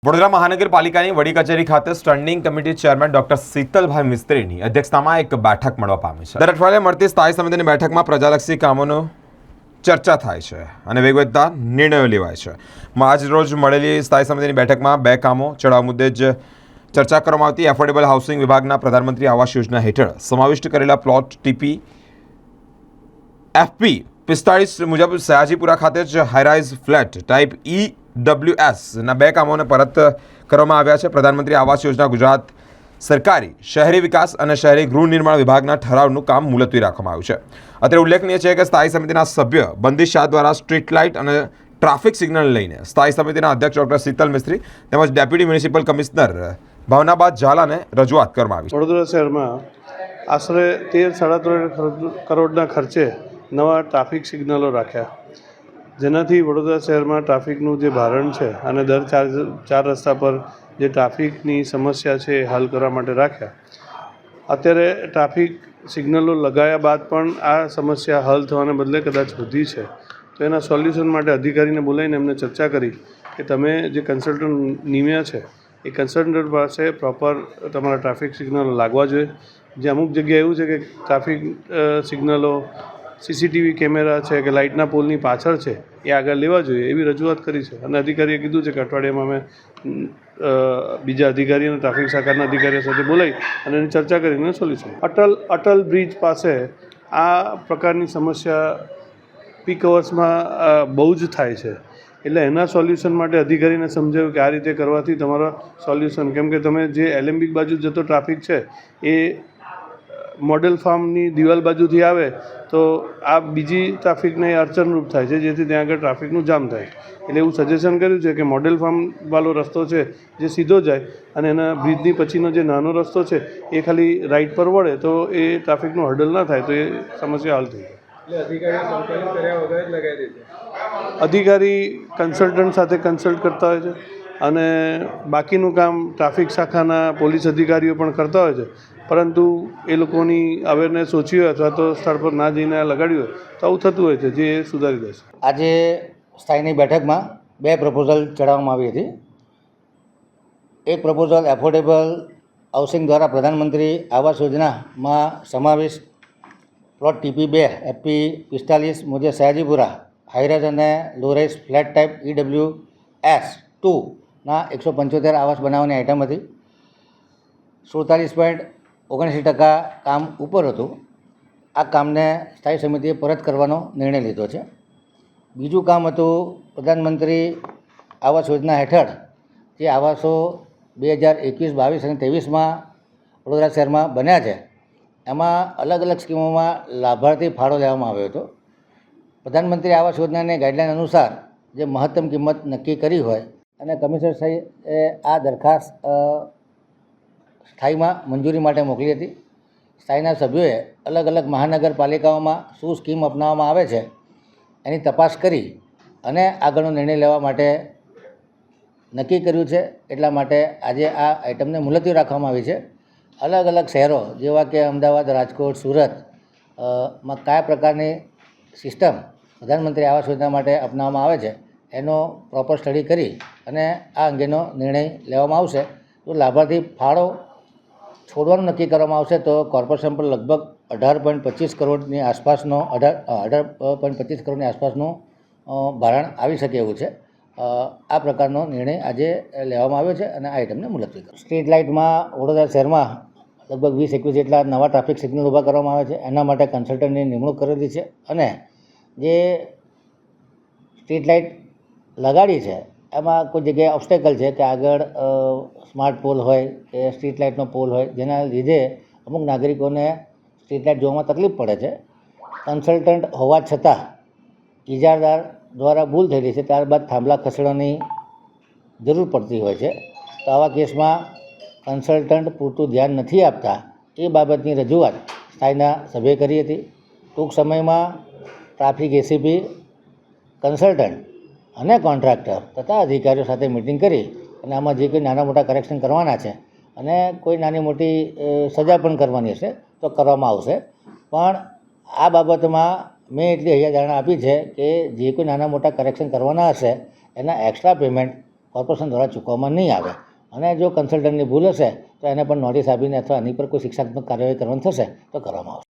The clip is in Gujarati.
વડોદરા મહાનગરપાલિકાની વડી કચેરી ખાતે standing committee chairman doctor Shitalbhai મિસ્ત્રીની અધ્યક્ષતામાં એક બેઠક મળવા પામી છે। દર અઠવાડિયે મળતી સ્થાયી સમિતિની બેઠકમાં પ્રજાલક્ષી કામોનો ચર્ચા થાય છે અને વેગવત્તા નિર્ણયો લેવાય છે। આજ રોજ મળેલી સ્થાયી સમિતિની બેઠકમાં બે કામો ચડાવ મુદ્દે જ ચર્ચા કરવામાં આવતી। એફોર્ડેબલ હાઉસિંગ વિભાગના પ્રધાનમંત્રી આવાસ યોજના હેઠળ સમાવિષ્ટ કરેલા પ્લોટ ટીપી FP 45 મુજબ સયાજીપુરા ખાતે જ હાઈરાઇઝ ફ્લેટ ટાઈપ EWS ના બે કામોને પરત કરવામાં આવ્યા છે। પ્રધાનમંત્રી આવાસ યોજના ગુજરાત સરકારી શહેરી વિકાસ અને શહેરી ગૃહ નિર્માણ વિભાગના ઠરાવનું કામ મુલતવી રાખવામાં આવ્યું છે। અત્રે ઉલ્લેખનીય છે કે સ્થાયી સમિતિના સભ્ય બંદિશ શાહ દ્વારા સ્ટ્રીટ લાઇટ અને ટ્રાફિક સિગ્નલ લઈને સ્થાયી સમિતિના અધ્યક્ષ ડોક્ટર શીતલ મિસ્ત્રી તેમજ ડેપ્યુટી મ્યુનિસિપલ કમિશનર ભાવનાબાદ ઝાલાને રજૂઆત કરવામાં આવી છે। વડોદરા શહેરમાં આશરે 13-13.5 કરોડના ખર્ચે નવા ટ્રાફિક સિગ્નલો રાખ્યા, જેનાથી વડોદરા શહેરમાં ટ્રાફિકનું જે ભારણ છે અને દર ચાર રસ્તા પર જે ટ્રાફિકની સમસ્યા છે એ હલ કરવા માટે રાખ્યા। અત્યારે ટ્રાફિક સિગ્નલો લગાવ્યા બાદ પણ આ સમસ્યા હલ થવાને બદલે કદાચ વધી છે, તો એના સોલ્યુશન માટે અધિકારીને બોલાવીને એમને ચર્ચા કરી કે તમે જે કન્સલ્ટન્ટ નિમ્યા છે એ કન્સલ્ટન્ટ પાસે પ્રોપર તમારા ટ્રાફિક સિગ્નલો લાગવા જોઈએ। જે અમુક જગ્યાએ એવું છે કે ટ્રાફિક સિગ્નલો CCTV કેમેરા છે કે લાઇટના પોલની પાછળ છે એ આગળ લેવા જોઈએ એવી રજૂઆત કરી છે અને અધિકારીએ કીધું છે કે અઠવાડિયામાં અમે બીજા અધિકારી અને ટ્રાફિક શાખાના અધિકારીઓ સાથે બોલાવી અને એની ચર્ચા કરીને સોલ્યુશન। અટલ બ્રિજ પાસે આ પ્રકારની સમસ્યા પીક અવર્સમાં બહુ જ થાય છે, એટલે એના સોલ્યુશન માટે અધિકારીને સમજાવ્યું કે આ રીતે કરવાથી તમારા સોલ્યુશન, કેમ કે તમે જે એલેમ્બિક બાજુ જતો ટ્રાફિક છે એ મોડેલ ફાર્મની દિવાલ બાજુથી આવે તો આ બીજી ટ્રાફિકને અડચણરૂપ થાય છે, જેથી ત્યાં આગળ ટ્રાફિકનું જામ થાય। એટલે એવું સજેશન કર્યું છે કે મોડેલ ફાર્મવાળો રસ્તો છે જે સીધો જાય અને એના બ્રિજની પછીનો જે નાનો રસ્તો છે એ ખાલી રાઈટ પર વળે તો એ ટ્રાફિકનું હર્ડલ ના થાય, તો એ સમસ્યા હલ થઈ જાય। અધિકારી કન્સલ્ટન્ટ સાથે કન્સલ્ટ કરતા હોય છે અને બાકીનું કામ ટ્રાફિક શાખાના પોલીસ અધિકારીઓ પણ કરતા હોય છે, પરંતુ એ લોકોની અવેરનેસ ઓછી હોય અથવા તો સ્થળ પર ના જઈને લગાડ્યું હોય તો આવું થતું હોય છે, જે સુધારી દેશે। આજે સ્થાયીની બેઠકમાં બે પ્રપોઝલ ચડાવવામાં આવી હતી। એક પ્રપોઝલ એફોર્ડેબલ હાઉસિંગ દ્વારા પ્રધાનમંત્રી આવાસ યોજનામાં સમાવિષ્ટ પ્લોટ TP 2 FP 45 મુજબ સયાજીપુરા હાઈરાઇઝ અને લોરાઇઝ ફ્લેટ ટાઈપ EWS 2 ના 175 આવાસ બનાવવાની આઇટમ હતી। 47.79% કામ ઉપર હતું। આ કામને સ્થાયી સમિતિએ પરત કરવાનો નિર્ણય લીધો છે। બીજું કામ હતું પ્રધાનમંત્રી આવાસ યોજના હેઠળ જે આવાસો 2021, 22 અને 23માં વડોદરા શહેરમાં બન્યા છે, એમાં અલગ અલગ સ્કીમોમાં લાભાર્થી ફાળો લેવામાં આવ્યો હતો। પ્રધાનમંત્રી આવાસ યોજનાની ગાઈડલાઇન અનુસાર જે મહત્તમ કિંમત નક્કી કરી હોય અને કમિશનર સાહેબે આ દરખાસ્ત સ્થાયીમાં મંજૂરી માટે મોકલી હતી। સ્થાયીના સભ્યોએ અલગ અલગ મહાનગરપાલિકાઓમાં શું સ્કીમ અપનાવવામાં આવે છે એની તપાસ કરી અને આગળનો નિર્ણય લેવા માટે નક્કી કર્યું છે। એટલા માટે આજે આ આઇટમને મુલતવી રાખવામાં આવી છે। અલગ અલગ શહેરો જેવા કે અમદાવાદ, રાજકોટ, સુરત માં કયા પ્રકારની સિસ્ટમ પ્રધાનમંત્રી આવાસ યોજના માટે અપનાવવામાં આવે છે એનો પ્રોપર સ્ટડી કરી અને આ અંગેનો નિર્ણય લેવામાં આવશે। તો લાભાર્થી ફાળો છોડવાનું નક્કી કરવામાં આવશે તો કોર્પોરેશન પર લગભગ 18.25 કરોડની આસપાસનો 18.25 કરોડની આસપાસનું ભારણ આવી શકે એવું છે। આ પ્રકારનો નિર્ણય આજે લેવામાં આવ્યો છે અને આ આઇટમને મુલતવી કરો। સ્ટ્રીટ લાઇટમાં વડોદરા શહેરમાં લગભગ 20-21 જેટલા નવા ટ્રાફિક સિગ્નલ ઊભા કરવામાં આવે છે, એના માટે કન્સલ્ટન્ટની નિમણૂક કરેલી છે અને જે સ્ટ્રીટ લાઇટ લગાડી છે એમાં કોઈ જગ્યાએ ઓબ્સ્ટેકલ છે કે આગળ સ્માર્ટ પોલ હોય કે સ્ટ્રીટ લાઇટનો પોલ હોય, જેના લીધે અમુક નાગરિકોને સ્ટ્રીટ લાઇટ જોવામાં તકલીફ પડે છે। કન્સલ્ટન્ટ હોવા છતાં ઇજારદાર દ્વારા ભૂલ થયેલી છે, ત્યારબાદ થાંભલા ખસેડવાની જરૂર પડતી હોય છે। તો આવા કેસમાં કન્સલ્ટન્ટ પૂરતું ધ્યાન નથી આપતા એ બાબતની રજૂઆત સ્થાયીના સભ્યએ કરી હતી। ટૂંક સમયમાં ટ્રાફિક ACP, કન્સલ્ટન્ટ અને કોન્ટ્રાક્ટર તથા અધિકારીઓ સાથે મિટિંગ કરી અને આમાં જે કોઈ નાના મોટા કરેક્શન કરવાના છે અને કોઈ નાની મોટી સજા પણ કરવાની હશે તો કરવામાં આવશે। પણ આ બાબતમાં મેં એટલી હૈયાધારણા આપી છે કે જે કોઈ નાના મોટા કરેક્શન કરવાના હશે એના એક્સ્ટ્રા પેમેન્ટ કોર્પોરેશન દ્વારા ચૂકવવામાં નહીં આવે અને જો કન્સલ્ટન્ટની ભૂલ હશે તો એને પણ નોટિસ આપીને અથવા એની પર કોઈ શિક્ષાત્મક કાર્યવાહી કરવાની થશે તો કરવામાં આવશે.